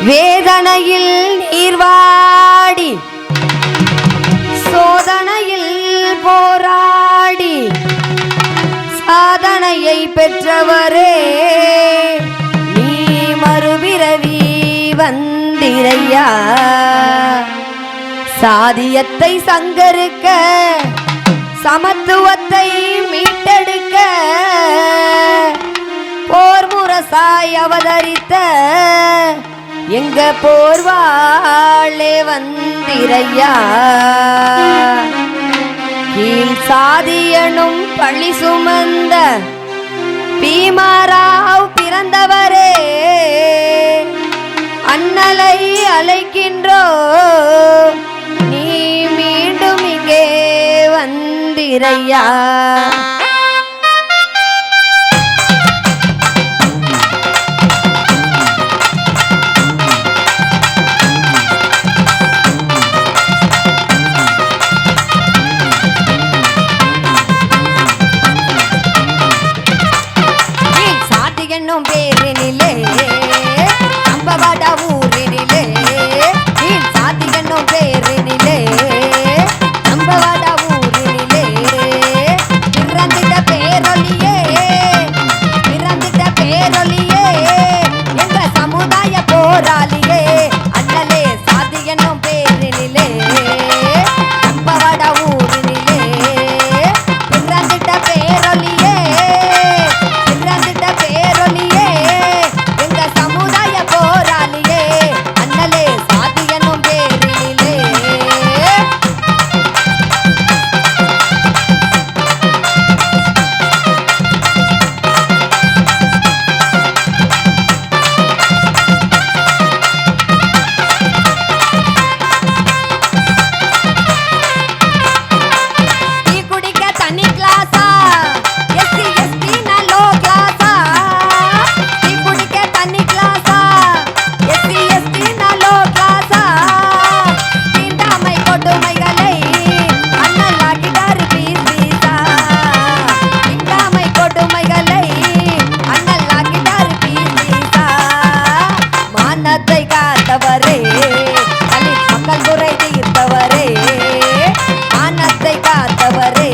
வேதனையில் நீர்வாடி சோதனையில் போராடி சாதனையை பெற்றவரே நீ மறுபிறவி வந்திரையா. சாதியத்தை சங்கருக்க சமத்துவத்தை மீட்டெடுக்க போர் முரசாய் அவதரித்த எங்க போர்வாளே வந்திரையா. கீழ் சாதியனும் பழி சுமந்த பீமாராவ் பிறந்தவரே அண்ணலை அழைக்கின்றோ நீ மீண்டும் இங்கே வந்திரையா. என்னும் பேரினிலே நம்பவாட ஊரினிலே கீழ் சாதி என்னும் பேரினிலே நம்பவாட ஊரினிலே பிறந்திட்ட பேரொலியே பிறந்திட்ட பேரொலியே எங்க சமுதாய போராளியே அண்ணலே சாதி என்னும் பேரினிலே நம்பவாட ஊரினிலே பிறந்திட்ட பேரொலியே பிறந்திட்ட பேரொலியே எங்க சமுதாய போராளியே அண்ணலே சாதி என்னும் பேரினிலே. டீ குடிக்க தனி கிளாஸா எஸ்சி எஸ்டி லோ கிளாஸா டீ குடிக்க தனி கிளாஸா எஸ்சி எஸ்டி லோ கிளாஸா தீண்டாமை கொடுமைகளை அண்ணலாக்கிட்டார் பீசா தீண்டாமை கொடுமைகளை அண்ணலாக்கிட்டார் பீசா. மானத்தை காத்தவரே தலித் மக்கள் குறை தீர்த்தவரே மானத்தை காத்தவரே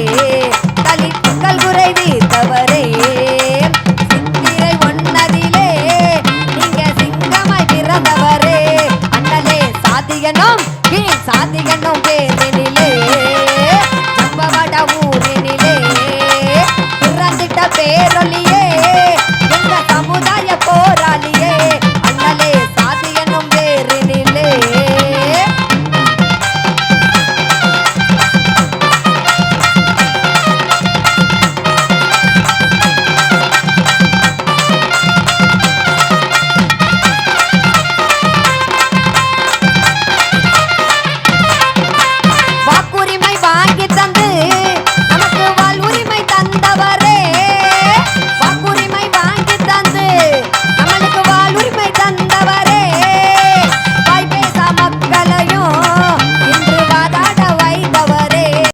தலித் மக்கள் குறை தீர்த்தவரே சித்திரை ஒன்னதிலே நீங்க சிங்கமாய் பிறந்தவரே அண்ணலே சாதியனும் கீழ் சாதியனும் பேரினிலே